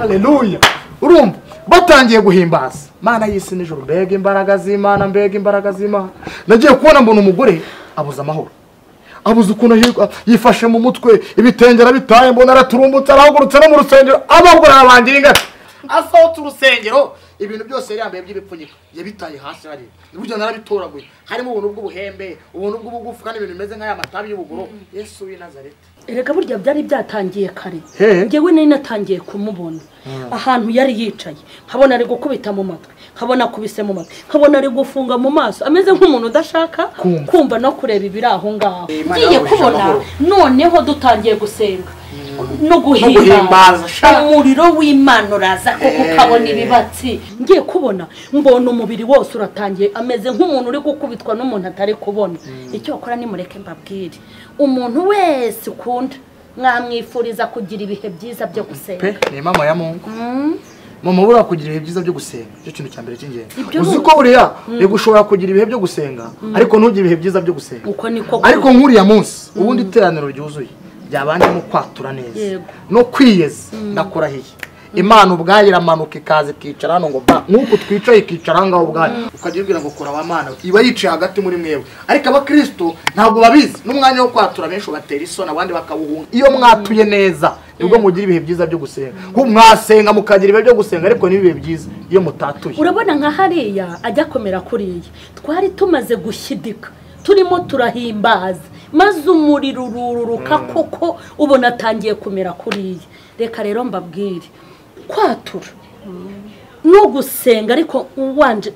haleluya urumva batangiye guhimbaza Mana y'isi n'ijuru mbega imbaraga z'Imana mbega imbaraga z'Imana nagiye kubona mbona umugore abuza amahoro abuze ukuntu yifashe mu mutwe ibitengera bitaye mbona araturumbutse arahugurutse no mu rusengero abagura abangira ingata asohotse urusengero ibintu byose yari yambaye by'ibipfunyika yabitaye hasi hari buryo narabitoraguye harimo ubuntu bw'ubuhembe ubuntu bw'ubugufu kandi ibintu bimeze nk'aya matabi y'ubugoro Yesu w'i Nazareti erega burya byari byatangiye kare ngewe nari natangiye kumubona ahantu yari yicaye nkabona ari gukubita mu matwi nkabona kubise mu matwi nkabona ari gufunga mu maso ameze nk'umuntu udashaka kumva no kureba ibiri aho ngaho ngiye kubona noneho dutangiye gusenga no guhimbaza umuriro w'Imana uraza koko ukabona ibibatsi ngiye kubona mbona umubiri wose uratangiye ameze nk'umuntu uri gukubitwa n'umuntu atari kubona icyo akora ni mureke mbabwire umuntu wese ukunda mwamwifuriza kugira ibihe byiza byo gusenga ni mama ya Mungu mama bura kugira ibihe byiza byo gusenga cyo kintu cyambere cy'ingenzi uziko buriya gushobora kugira ibihe byo gusenga ariko ntugire ibihe byiza byo gusenga ariko nk'uriya munsi ubundi iteraniro ryuzuye byabanje mu kwatura neza no kwiyeza ndakurahiye Imana ubwayo iramanuka ikaze kicara hano ngo ba nkuko twicaye kicara ngaho ubwayo ukagibwira ngo kora abamana iba yicaye hagati muri mwewe ariko abakristo ntabwo babizi n'umwanya wo kwatura benshi batera isona abandi bakabuhunga iyo mwatuye neza nibwo mugira ibihe byiza byo gusenga ko mwasenga mukagira ibihe byo gusenga ariko nibihe byiza iyo mutatuye urabona nka hariya ajya komera kuriye twari tumaze gushyidika turimo turahimbaza maze umuriro ururuka koko ubona atangiye kumera kuriye reka rero mbabwire kwatura no gusenga ariko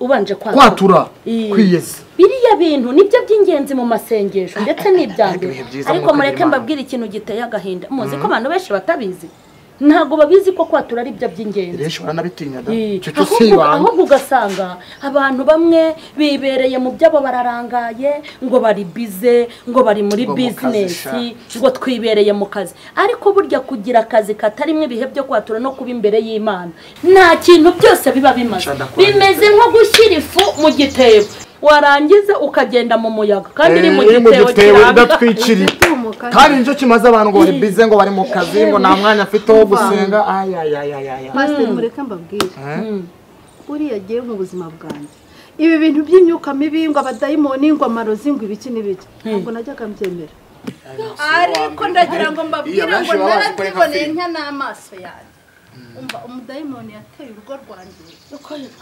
ubanje kwatura kwiyeza biriya bintu nibyo by'ingenzi mu masengesho ndetse n'ibyambere ariko mureke mbabwire ikintu giteye agahinda muzi ko abantu benshi batabizi ntago babizi ko kwatura ari byo by'ingenzi benshi baranabitinya da ahubwo ugasanga abantu bamwe bibereye mu byabo bararangaye ngo bari bize ngo bari muri business ngo twibereye mu kazi ariko burya kugira akazi katarimwe ibihe byo kwatura no kuba imbere y'Imana nta kintu byose biba bimaze bimeze nko gushyira ifu mu gitebo warangiza ukagenda mu muyaga kandi iri mu gitebo kidatwikiriye kandi nicyo kimaze abantu ngo bari bize ngo bari mu kazi ngo nta mwanya afite wo gusenga Pastor mureka mbabwire uri yagiye mu buzima bwanjye ibi bintu by'imyuka mibi ngo abadayimoni ngo amarozi ngo ibiki n'ibiki ntabwo najyaga mbyemera ariko ndagira ngo mbabwire ngo naratiboneye nka n'amaso yanjye umva umudayimoni yateye urugo rwanjye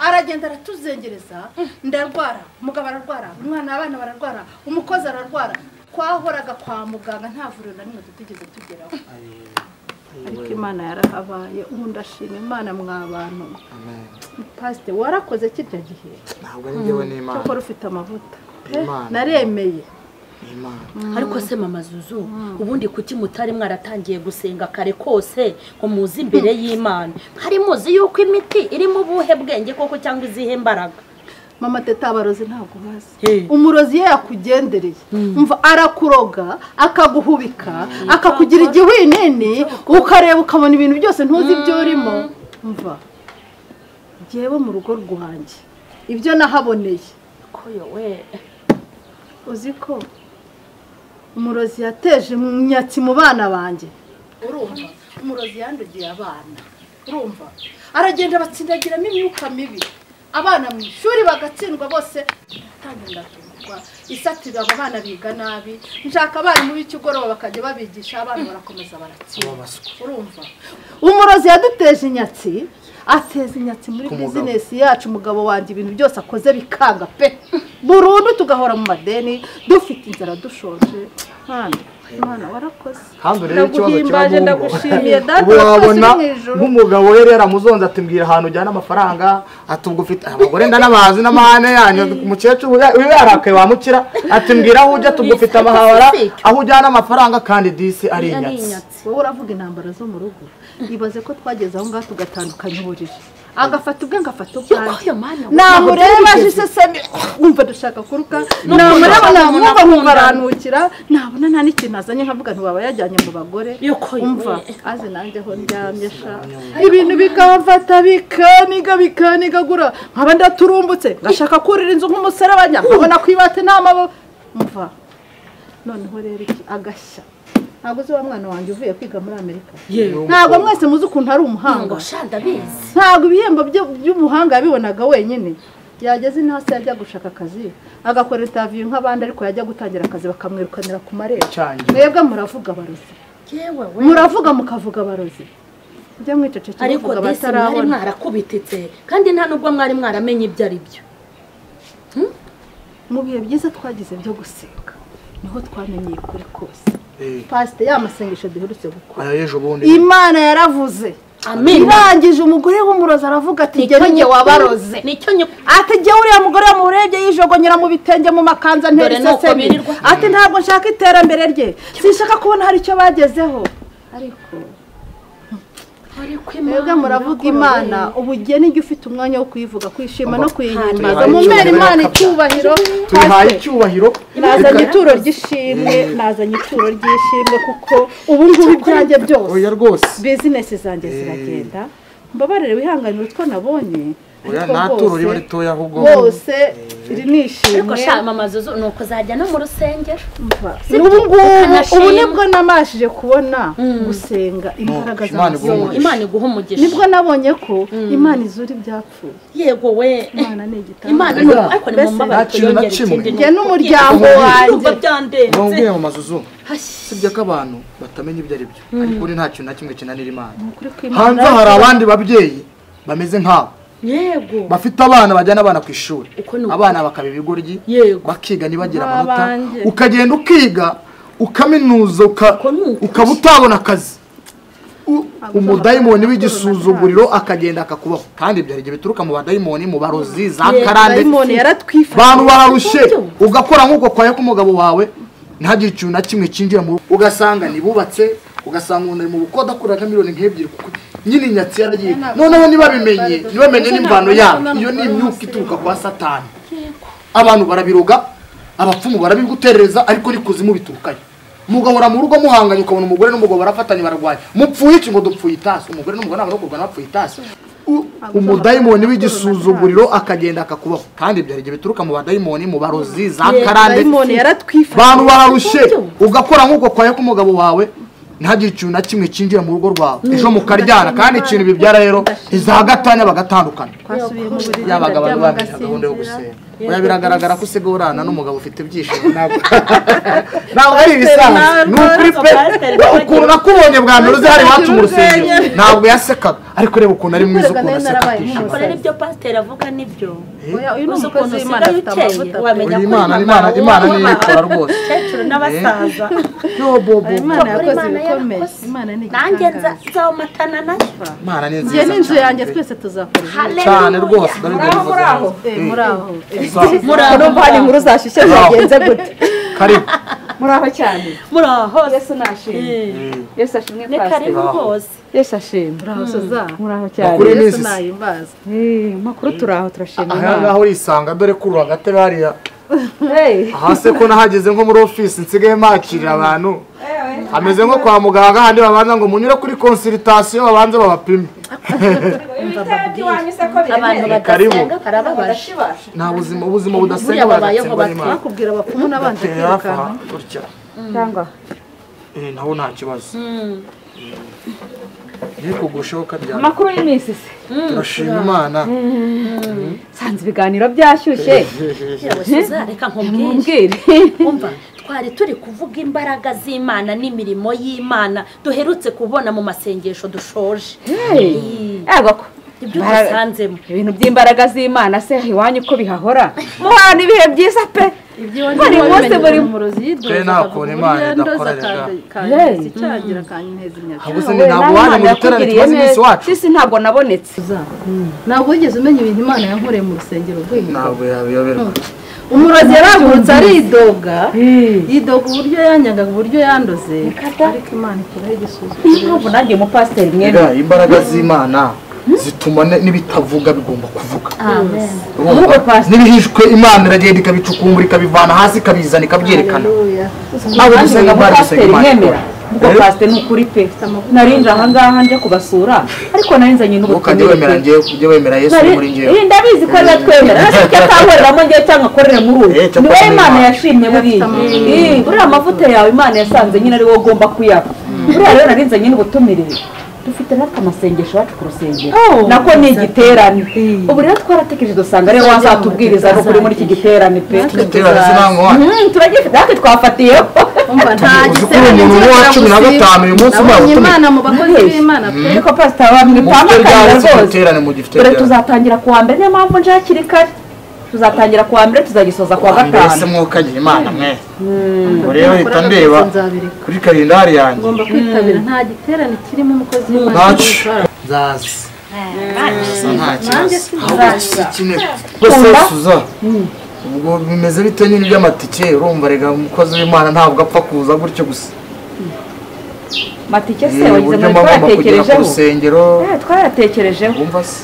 aragenda aratuzengereza ndarwara umugabo ararwara umwana abana bararwara umukozi ararwara twahoraga kwa muganga nta vuriro na rimwe tutigeze tugeraho ariko Imana yarahabaye ubu ndashima Imana mw'abantu Pastor warakoze kirya gihe ntabwo ari ngewe n'Imana cyo ufite amavuta naremeye ariko se mama Zuzu ubundi kuki mutari mwaratangiye gusenga kare kose ngo muzi imbere y'Imana hari muzi yuko imiti iri mu buhe bwenge koko cyangwa izihe imbaraga mama teta abarozi ntabwo bazi umurozi yakugendereye umva arakuroga akaguhubika akakugira igihwinini ukareba ukabona ibintu byose ntuzi ibyo urimo umva jewe mu rugo rwanjye ibyo nahaboneye ko yowe uziko umurozi yateje imyatsi mu bana banjye urumva umurozi yandugiye abana urumva aragenda batsindagiramo imyuka mibi abana mu ishuri bagatsindwa bose tangira tugwa isatira abana biga nabi nshaka abarimu b'ikigoroba bakajya babigisha abana barakomeza baratsinda urumva umurozi yaduteje inyatsi ateza inyatsi muri business yacu umugabo wanje ibintu byose akoze bikanga pe burundu tugahora mu madeni dufite inzara dushonje Imana warakoze kandi rero ikibazo kirahimbaje ndagushimiye data wabona nk'umugabo we rero amuzonze ati mbwira ahantu ujyana amafaranga atubwo ufite abagore ndanabazi n'amahane yanyu umukecuru we yarakaye wamukira ati mbwira aho ujya tubwo ufite amahawara aho ujyana amafaranga kandi disi ari inyatsi wowe uravuga intambara zo mu rugo ibaze ko twageze aho ngaho tugatandukanya uburiri agafata ubwe ngafata ubwanjye namureba jisesemi umva dushaka kuruka namureba namwumva nkubaranukira nabona nta n'ikintu azanye nkavuga ntibaba yajyanye mu bagore umva aze nanjye ho ndyamye sha ibintu bikamfata bikanigagura nkaba ndaturumbutse ngashaka kurira inzu nk'umuserebanya nkabona kwibate n'amabo umva noneho rero iki agashya ntabwo uzi wa mwana wanjye uvuye kwiga muri Amerika ntabwo mwese muzi ukuntu ari umuhanga ntabwo ibihembo by'umuhanga yabibonaga wenyine yageze intasi yajya gushaka akazi agakora interview nk'abandi ariko yajya gutangira akazi bakamwirukanira ku marembo mwebwe muravuga barozi muravuga mukavuga barozi ujya mwiceceke ariko mwari mwarakubititse kandi nta nubwo mwari mwaramenye ibyo ari byo mu bihe byiza twagize byo gusenga niho twamenyeye kuri kose pasite y'amasengesho duherutse gukora Imana yaravuze irangije umugore w'umurozi aravuga ati jye njye wabaroze ati jye uriya mugore wamurebye yijogonyera mu bitenge mu makanza nterisesemi ati ntabwo nshaka iterambere rye sinshaka kubona hari icyo bagezeho ariko mwebwe muravuga Imana ubugeni ijya ufite umwanya wo kuyivuga kwishima no kuyihimbaza mu mbere Imana icyubahiro tuyihaye icyubahiro nazanye ituro ry'ishimwe nazanye ituro ry'ishimwe kuko ubu ngubu ibyanjye byose bizinesi zanjye ziragenda mbabarire wihanganira utwo nabonye naturo riba ritoya ahubwo bose rinishimye ariko sha mama Zuzu nuko zajya no mu rusengero ubu nibwo namashije kubona gusenga imbaraga z'Imana Imana iguha umugisha nibwo nabonye ko Imana izura ibyapfuye yego we Imana ni igitabo Imana ariko ni mu mabati yongera ikindi njye n'umuryango wanjye byandenze nongeye mu mazuzu sibyo ko abantu batamenya ibyo ari byo ariko nta kintu na kimwe kinanira Imana hanze hari abandi babyeyi bameze nk'abo yego bafite abana bajyana abana ku ishuri abana bakaba ibigoryi bakiga ntibagira amanota ukagenda ukiga ukaminuza ukaba utabona akazi umudayimoni w'igisuzuguriro akagenda akakubaho kandi ibyo igihe bituruka mu badayimoni mu barozi za karande abantu bararushe ugakora nk'uko kwaye k'umugabo wawe ntagire ikintu na kimwe kinjira mu ugasanga nibubatse ugasanga umuntu ari mu bukoda akura nka miliyoni nk'ebyiri nyine inyatsi yaragiye noneho ntibamenye n'imvano yabo iyo ni imyuka ituruka kwa Satani abantu barabiroga abapfumu barabiguterereza ariko n'ikuzimu biturukayo mugahora mu rugo muhanganye ukabona umugore n'umugabo barafatanye bararwaye mupfuye iki ngo dupfuye itasi umugore n'umugabo ntabwo kurwana bapfuye itasi umudayimoni w'igisuzuguriro akagenda akakubaho kandi ibyo igihe bituruka mu badayimoni mu barozi za karande abantu bararushe ugakora nk'uko kwaye k'umugabo wawe ntagire ikintu na kimwe kinjira mu rugo rwawe ejo mukaryana kandi ikintu bibyara rero izagatanya bagatandukana yabaga abantu bamenya gahunda yo gusenga oya biragaragara ko usigaye urana n'umugabo ufite ibyishimo ntabwo ari ibisanzwe ni ukuri pe ukuntu nakubonye bwa mbere uzi hari iwacu mu rusengero ntabwo yasekaga ariko reba ukuntu ari mwiza ukuntu aseka atishimye rero ibyo pasiteri avuga nibyo uyu ni umukozi w'Imana afite amavuta Imana niyo ikora rwose cecuru n'abasaza Imana yakoze ibikomeye Imana ni nanjye nzamatana nayo Imana ni nziza njye n'inzu yanjye twese tuzakora cyane rwose muraho hari inkuru zashyushye zagenze gute karibu muraho cyane muraho Yesu nashimye Yesu ashimwe ni karibu hose Yesu ashimwe muraho soza muraho cyane Yesu nayimbaza makuru turaho turashimye aha ngaho urisanga dore kuri agatebe hariya hasi ko nahageze nko muri office nsigaye makirira abantu ameze nko kwa muganga handi babanza ngo munyure kuri consultation babanze babapime abantu badasenga barababaje nta ubuzima budasenga bakubwira abapfumu n'abandi kwirukanka cyangwa naho nta kibazo kugushaho karyana makuru y'iminsi se turashima Imana sanze ibiganiro byashyushye reka nkubwire umva twari turi kuvuga imbaraga z'Imana n'imirimo y'Imana duherutse kubona mu masengesho dushoje yego ibyo dusanzemo ibintu by'imbaraga z'Imana se iwanyu ko bihahora muhana ibihe byiza pe bari bose buri murozi yidoza nakone Imana idakorera cyagira kanyineza imyaka ahubwo ntabwo wanya mu giterane tumaze iminsi wacu sisi ntabwo nabonetse ntabwo wigeze umenya ibintu Imana yankoreye mu rusengero rw'Imana ntabwo yabiyoberwa umurozi yarahurutse aridoga yidoga uburyo yanyangaga uburyo yandoze ariko Imana ikora igisuzuguro ntabwo nanjye mu pasiteri mwene imbaraga z'Imana zituma n'ibitavuga bigomba kuvuga amen n'ibihishwe Imana iragenda ikabicukumbura ikabivana hasi ikabizana ikabyerekana ntabwo dusenga bari gusenga Imana ubwo pasite ni ukuri pe narinje aha ngaha nje kubasura ariko narinzanye n'ubutumire ujye wemera Yesu muri njyewe ndabizi ko azatwemera nashaka akoreramo njye cyangwa akorere muri uyu ni wowe Imana yashimye buriya uriya amavuta yawe Imana yasanze nyine ari wowe ugomba kuyaba buriya rero narinzanye n'ubutumire dufite natwe amasengesho yacu ku rusengero nako ni igiterane ubu rero twaratekereje dusanga rero wazatubwiriza no kuri muri iki giterane pe turagifite natwe twafatiyeho nta giterane umuntu wa 15 uyu munsi nabonye Imana mu bakozi b'Imana pe ariko pastor wamwe pamakanya rwose dore tuzatangira kuwa mbere niyo mpamvu nje hakiri kare tuzatangira kuwa mbere tuzagisoza kuwa gatanu mbese mwokagira Imana mwe rero hita ndeba kuri kalendari yanjye ngomba kwitabira nta giterane kirimo umukozi w'Imana zazi ubwo bimeze bite nyine by'amatike urumva rega umukozi w'Imana ntabwo apfa kuza gutyo gusa matike se wagize muri twatekerejeho twaratekerejeho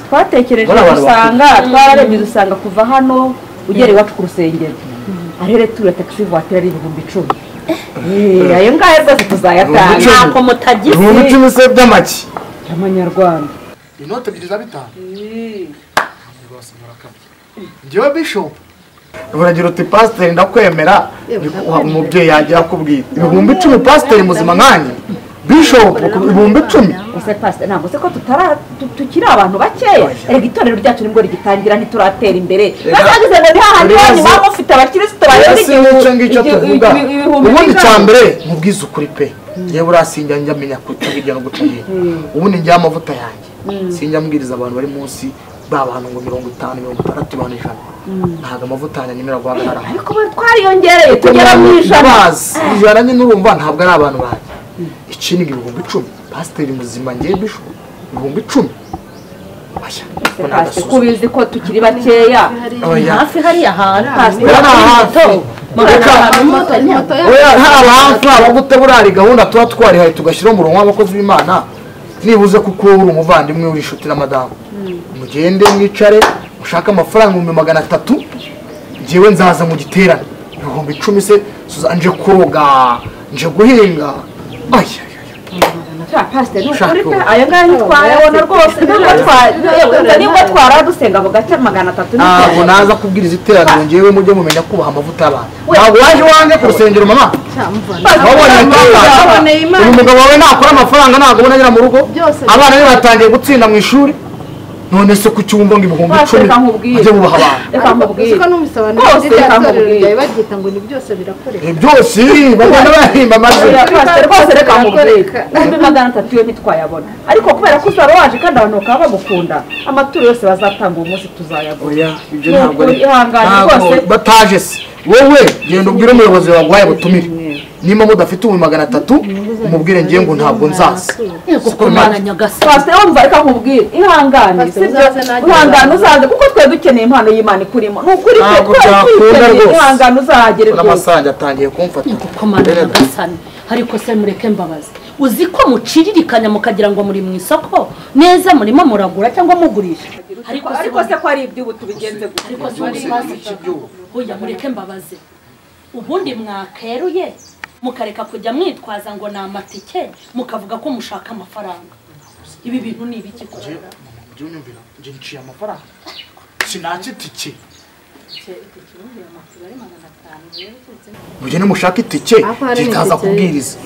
twatekereje usanga twararebye dusanga kuva hano ugera iwacu ku rusengero arere tura taxi voiture ari 10,000 ayo ngayo rwose tuzayatanga ntako mutagize 10,000 se by'amaki y'amanyarwanda inote 2 za 5 njyewe bishop uragira uti pastor ndakwemera umubyeyi yagira akubwira 10,000 pastor muzima nkanye Bishop 10,000 ese pastor ntabwo se ko tukiri abantu bakeya erega itorero ryacu nibwo rigitangira ntituratera imbere bazagize ngo hahandi wanyu baba mufite abakristo bayongeye tuvuga ubundi cyambere mubwiza ukuri pe yewe urasinjya njya menya kutabijya no gucagira ubundi njya amavuta yanjye sinjya mbwiriza abantu bari munsi babantu ngo 50 60 bantu ijana ntaga amavuta yanjye nimera guhagarara ariko twariyongereye tugera mu ijana nyine urumva ntabwo ari abantu baje ikindi 10,000 pasiteri muzima ngiye bishop 10,000 bashya kubizi ko tukiri bakeya hafi hari ahantu pasiteri hafi abagute burari gahunda tuba twarihaye tugashyiraho umurongo w'abakozi b'Imana nibuze kuko uri umuvandimwe uri inshuti na madamu mugende mwicare ushaka amafaranga 300 ngewe nzaza mu giterane 10,000 se nje koga nje guhinga pastor n'ukuri pe ayo ngayo ntitwayabona rwose nibwo twaradusenga mu gace 300 ntabwo naza kubwiriza iterano ngewe mujye mumenya kubaha amavuta y'abantu ntabwo waje wange ku rusengero mama umugabo wawe nakora amafaranga ntabwo ubona agira mu rugo abana be batangiye gutsinda mu ishuri none se ku cyumba ngo 10,000 ajye bubaha abantu reka nkubwire ko n'umusobanuro by'atorero bagita ngo ni byose birakoreka byose bagenda bahimba maze rwose reka nkubwire 300 yo ntitwayabona ariko kubera ko uzaba waje kandi abantu bakaba bagukunda amaturo yose bazatanga uwo munsi tuzayabona ibyo ntabwo ari ihangane rwose bataje se wowe genda ubwire umuyobozi waguhaye butumire nimba mudafite 300 umubwire ngiye ngo ntabwo nzaza kuko Imana nyagasa pastor wumva reka nkubwire ihangane ihangane uzaze kuko twe dukeneye impano y'Imana ikurimo n'ukuri ihangane uzahagere rwose n'amasanje atangiye kumfata kuko Imana nyagasani ariko se mureke mbabazi uzi ko muciririkanya mukagira ngo muri mu isoko neza murimo muragura cyangwa mugurisha ariko se ko ari iby'ubu tubigenze gute ariko oya mureke mbabaze ubundi mwakeruye mukareka kujya mwitwaza ngo ni amatike mukavuga ko mushaka amafaranga ibi bintu ni ibiki ko byunyumvira nje nciye amafaranga sinakitike mugene mushaka itike kitaza kubwiriza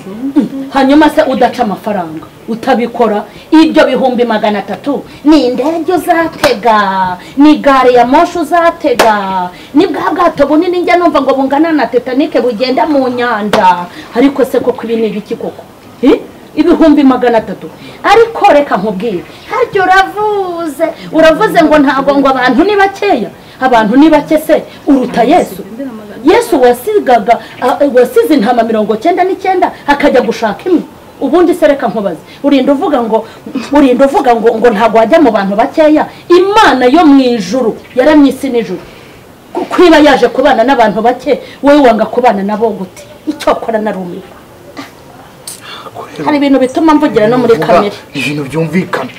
hanyuma se udaca amafaranga utabikora ibyo 300 ni indege uzatega ni gare ya moshi uzatega ni bwa bwato bunini njya numva ngo bungana na Titanic bugenda mu nyanja ariko se koko ibi ni ibiki koko 300 ariko reka nkubwire haryo uravuze ngo ntabwo ngo abantu ni bakeya abantu ni bake se uruta Yesu wasize intama 99 akajya gushaka imwe ubundi se reka nkubaze urinda uvuga ngo ntabwo wajya mu bantu bakeya Imana yo mu ijuru yaramyisi n'ijuru kwiba yaje kubana n'abantu bake wowe wanga kubana nabo gute icyo akora narumiwe hari ibintu bituma mvugira no muri kamera ibintu byumvikana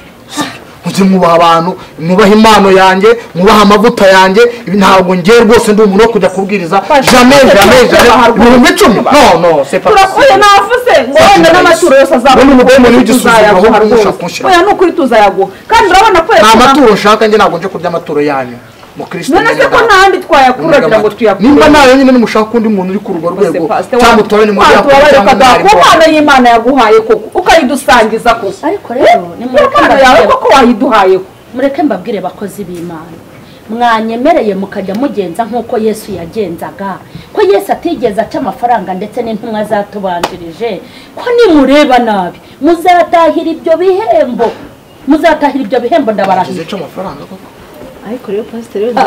mujye mwubaha abantu, mwubaha impano yanjye, mwubaha amavuta yanjye. Ntabwo ngiye rwose ndi umuntu wo kujya kubwiriza jamais 10,000 no c'est pas turakuye navuze ngo wenda n'amaturo yose azabona umugombo n'igisubizo rwose oya nukuri tuzayaguha kandi urabona ko nta maturo nshaka njye ntabwo nje kurya amaturo yanyu mu Kristo none se ko ntahandi twayakuragira ngo tuyakure nimba nayo nyine nimushaka undi muntu uri ku rugo rwego cyangwa utoranye mu bya kumana y'Imana yaguhaye koko ukayidusangiza koko ariko rero ni muri yawe koko wayiduhaye mureke mbabwire bakozi b'Imana mwanyemereye mukajya mugenza nk'uko Yesu yagenzaga ko Yesu atigeze aca amafaranga ndetse n'intumwa zatubanjirije ko nimureba nabi muzatahira ibyo bihembo ndabarahiye aca amafaranga koko ariko rero pasiteri ndi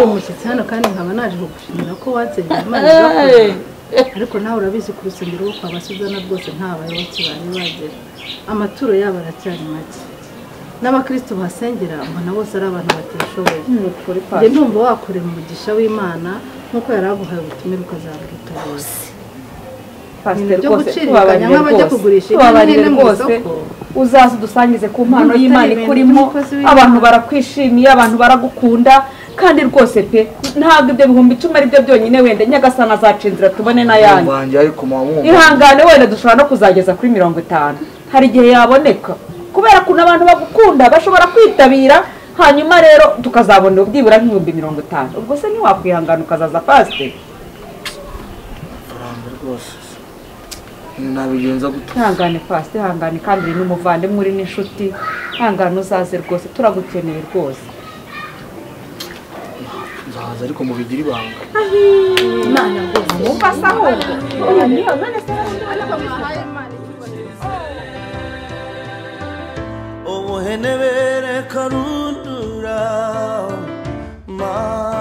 umushyitsi hano kandi nkaba naje kugushimira ko watsengera Imana ariko nawe urabizi ku rusengero rwo kwa Basuzana rwose nta bayoboke bari bagera amaturo yabo aracyari make n'abakristo bahasengera mbona bose ari abantu batishoboye njye ndumva wakorera umugisha w'Imana nk'uko yari aguhaye ubutumire ukazabwita bose pasiteri rwose tubabanye nk'abajya kugurisha ibintu mu isoko uzaza udusangize ku mpano y'Imana ikurimo abantu barakwishimiye abantu baragukunda kandi rwose pe ntabwo ibyo 10,000 ari byo byonyine wenda Nyagasana azacinzira tubone n'ayandi ihangane wenda dushobora no kuzageza kuri 50 hari igihe yaboneka kubera ko abantu bagukunda bashobora kwitabira hanyuma rero tukazabona byibura nk'ibihumbi 50 ubwo se ntiwakwihangana ukazaza pasiteri nabigenza gute hangane fast hangane kandi uri n'umuvandimwe uri n'inshuti hangane uzaze rwose turagukeneye rwose nzaza ariko mubigira ibanga Imana rwose mufasaho oya niyo none se ubuhenebere karundura ma